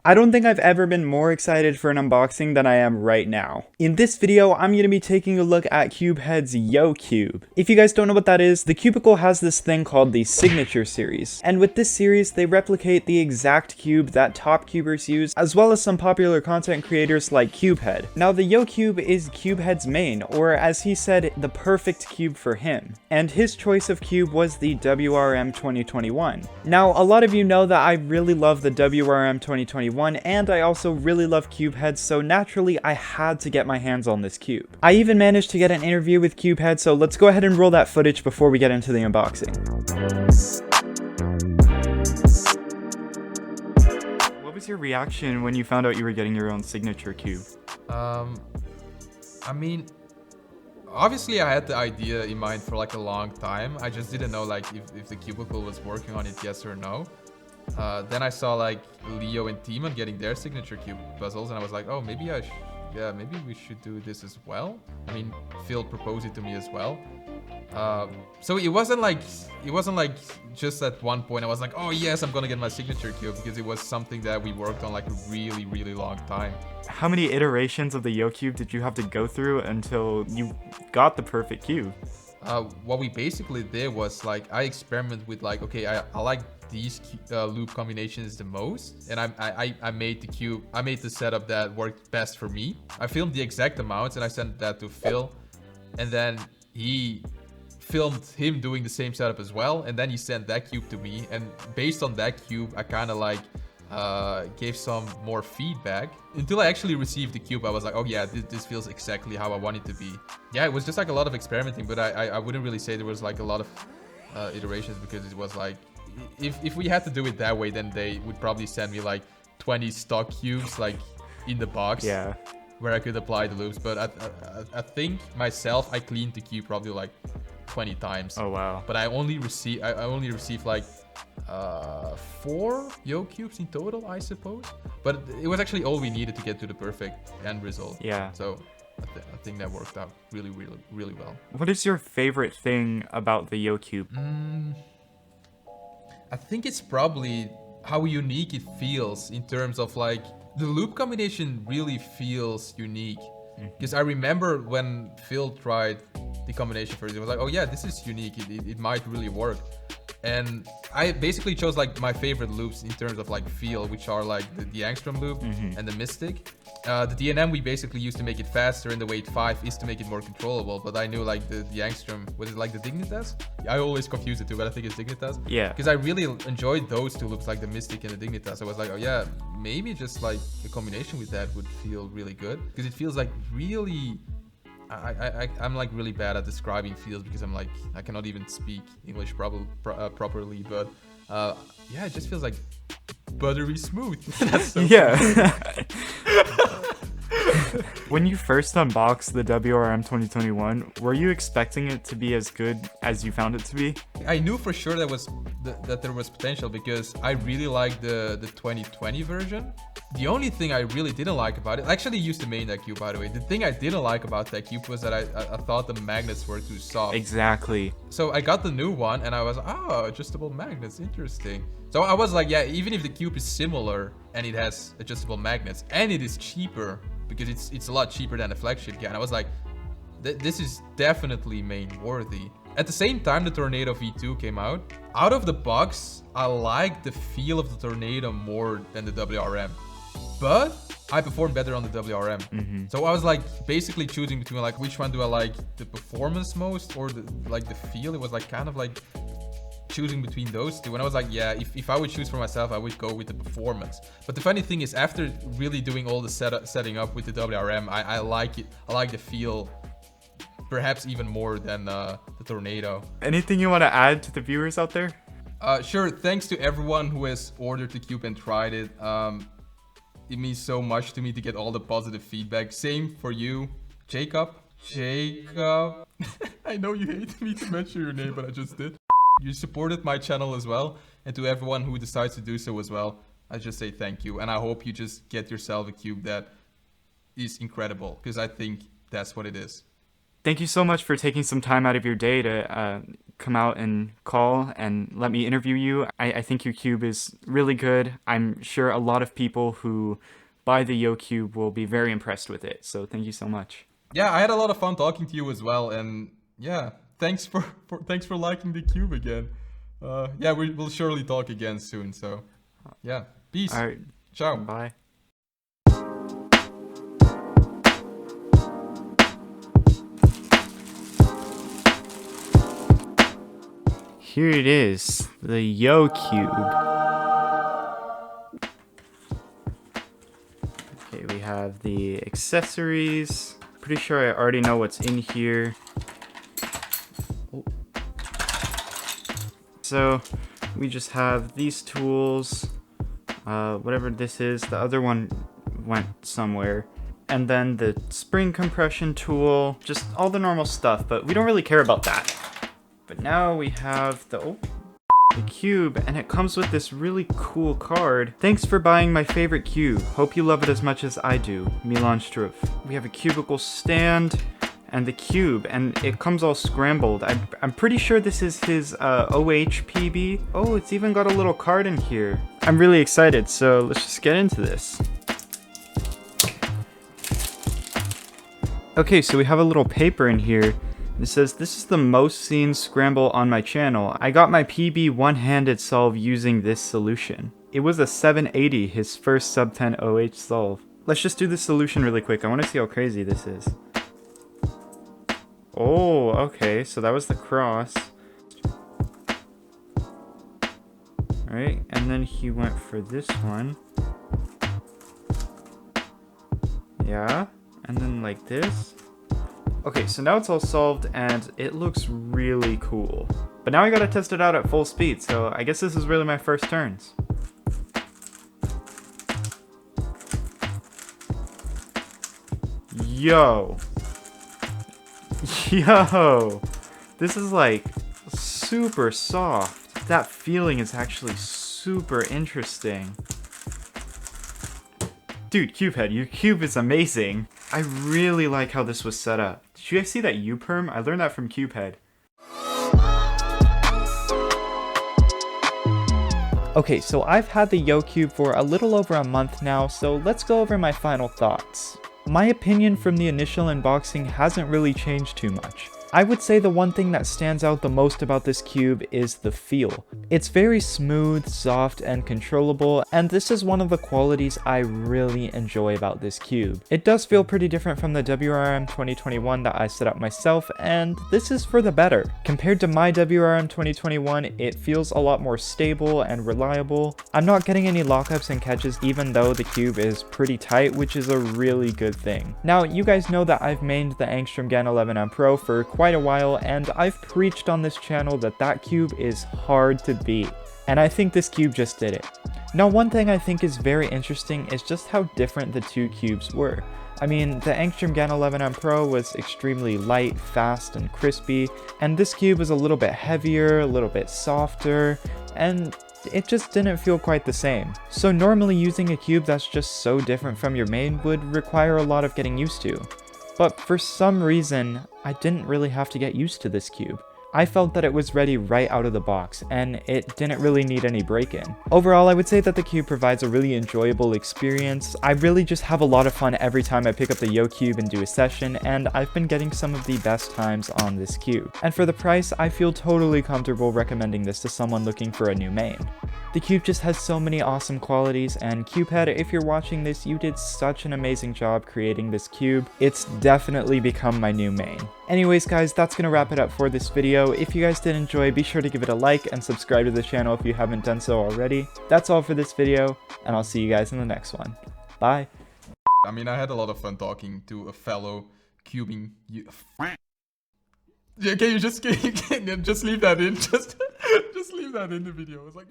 I don't think I've ever been more excited for an unboxing than I am right now. In this video, I'm going to be taking a look at CubeHead's Yoo Cube. If you guys don't know what that is, the Cubicle has this thing called the Signature Series. And with this series, they replicate the exact cube that top cubers use, as well as some popular content creators like CubeHead. Now, the Yoo Cube is CubeHead's main, or as he said, the perfect cube for him. And his choice of cube was the WRM 2021. Now, a lot of you know that I really love the WRM 2021, and I also really love CubeHead, so naturally I had to get my hands on this cube. I even managed to get an interview with CubeHead, so let's go ahead and roll that footage before we get into the unboxing. What was your reaction when you found out you were getting your own signature cube? I mean, obviously I had the idea in mind for like a long time. I just didn't know like if the Cubicle was working on it, yes or no. Then I saw like Leo and Timon getting their signature cube puzzles, and I was like, oh, maybe maybe we should do this as well. I mean, Phil proposed it to me as well. So it wasn't like just at one point I was like, oh yes, I'm gonna get my signature cube, because it was something that we worked on like a really, really long time. How many iterations of the Yoo Cube did you have to go through until you got the perfect cube? What we basically did was like I experimented with like, okay, I like these loop combinations the most, and I made the cube, I made the setup that worked best for me. I filmed the exact amounts and I sent that to Phil, and then he filmed him doing the same setup as well, and then he sent that cube to me, and based on that cube I kind of like gave some more feedback until I actually received the cube. I was like, oh yeah, this feels exactly how I want it to be. Yeah, it was just like a lot of experimenting, but I wouldn't really say there was like a lot of iterations, because it was like, if we had to do it that way, then they would probably send me like 20 stock cubes like in the box, yeah, where I could apply the loops. But I think myself, I cleaned the cube probably like 20 times. Oh wow. But I only received like 4 Yoo Cubes in total, I suppose. But it was actually all we needed to get to the perfect end result. Yeah. So I think that worked out really, really, really well. What is your favorite thing about the Yoo Cube? I think it's probably how unique it feels in terms of like the loop combination really feels unique. Because I remember when Phil tried the combination first, it was like, oh yeah, this is unique. It might really work. And I basically chose like my favorite loops in terms of like feel, which are like the Angstrom loop and the Mystic. The DNM we basically used to make it faster, and the Weight 5 is to make it more controllable. But I knew like the Angstrom, was it like the Dignitas? I always confuse it too, but I think it's Dignitas. Yeah. Because I really enjoyed those two loops, like the Mystic and the Dignitas. I was like, oh yeah, maybe just like a combination with that would feel really good. Because it feels like really... I'm like really bad at describing feels, because I'm like, I cannot even speak English properly, but yeah, it just feels like buttery smooth. That's so yeah. When you first unboxed the WRM 2021, were you expecting it to be as good as you found it to be? I knew for sure that there was potential, because I really liked the 2020 version. The only thing I really didn't like about it, I actually used to main that cube, by the way. The thing I didn't like about that cube was that I thought the magnets were too soft. Exactly. So I got the new one and I was, oh, adjustable magnets, interesting. So I was like, yeah, even if the cube is similar and it has adjustable magnets and it is cheaper, because it's a lot cheaper than the flagship guy, and I was like, this is definitely main worthy. At the same time, the Tornado V2 came out. Out of the box, I liked the feel of the Tornado more than the WRM. But I performed better on the WRM. So I was like basically choosing between like which one do I like the performance most, or the feel. It was like kind of like choosing between those two. And I was like, yeah, if I would choose for myself, I would go with the performance. But the funny thing is, after really doing all the setting up with the WRM, I like it. I like the feel perhaps even more than the Tornado. Anything you want to add to the viewers out there? Sure. Thanks to everyone who has ordered the cube and tried it. It means so much to me to get all the positive feedback. Same for you, Jacob. I know you hate me to mention your name, but I just did. You supported my channel as well. And to everyone who decides to do so as well, I just say thank you. And I hope you just get yourself a cube that is incredible, because I think that's what it is. thank you so much for taking some time out of your day to come out and call and let me interview you. I think Yoo Cube is really good. I'm sure a lot of people who buy the Yoo Cube will be very impressed with it. So thank you so much. Yeah, I had a lot of fun talking to you as well, and yeah, thanks for liking the cube again. Yeah, we'll surely talk again soon. So yeah, peace. All right. Ciao. Bye. Here it is, the Yoo Cube. Okay, we have the accessories. Pretty sure I already know what's in here. Oh. So, we just have these tools. Whatever this is, the other one went somewhere. And then the spring compression tool, just all the normal stuff, but we don't really care about that. But now we have the cube, and it comes with this really cool card. Thanks for buying my favorite cube. Hope you love it as much as I do. Milan Struff. We have a cubicle stand and the cube, and it comes all scrambled. I'm pretty sure this is his OHPB. Oh, it's even got a little card in here. I'm really excited, so let's just get into this. Okay, so we have a little paper in here. It says, this is the most seen scramble on my channel. I got my PB one-handed solve using this solution. It was a 780, his first sub 10 OH solve. Let's just do the solution really quick. I want to see how crazy this is. Oh, okay, so that was the cross. Alright, and then he went for this one. Yeah, and then like this. Okay, so now it's all solved, and it looks really cool. But now I gotta test it out at full speed, so I guess this is really my first turns. Yo! Yo! This is like super soft. That feeling is actually super interesting. Dude, CubeHead, your cube is amazing. I really like how this was set up. Did you guys see that U-perm? I learned that from CubeHead. Okay, so I've had the Yoo Cube for a little over a month now, so let's go over my final thoughts. My opinion from the initial unboxing hasn't really changed too much. I would say the one thing that stands out the most about this cube is the feel. It's very smooth, soft, and controllable, and this is one of the qualities I really enjoy about this cube. It does feel pretty different from the WRM 2021 that I set up myself, and this is for the better. Compared to my WRM 2021, it feels a lot more stable and reliable. I'm not getting any lockups and catches even though the cube is pretty tight, which is a really good thing. Now, you guys know that I've mained the Angstrom GAN 11M Pro for quite a while, and I've preached on this channel that cube is hard to beat, and I think this cube just did it. Now, one thing I think is very interesting is just how different the two cubes were. I mean, the Angstrom GAN 11M Pro was extremely light, fast, and crispy, and this cube was a little bit heavier, a little bit softer, and it just didn't feel quite the same. So normally using a cube that's just so different from your main would require a lot of getting used to. But for some reason, I didn't really have to get used to this cube. I felt that it was ready right out of the box, and it didn't really need any break-in. Overall, I would say that the cube provides a really enjoyable experience. I really just have a lot of fun every time I pick up the Yoo Cube and do a session, and I've been getting some of the best times on this cube. And for the price, I feel totally comfortable recommending this to someone looking for a new main. The cube just has so many awesome qualities, and CubeHead, if you're watching this, you did such an amazing job creating this cube. It's definitely become my new main. Anyways guys, that's gonna wrap it up for this video. If you guys did enjoy, be sure to give it a like and subscribe to the channel if you haven't done so already. That's all for this video, and I'll see you guys in the next one. Bye. I mean, I had a lot of fun talking to a fellow cubing. Yeah, can you just leave that in? Just leave that in the video. It's like.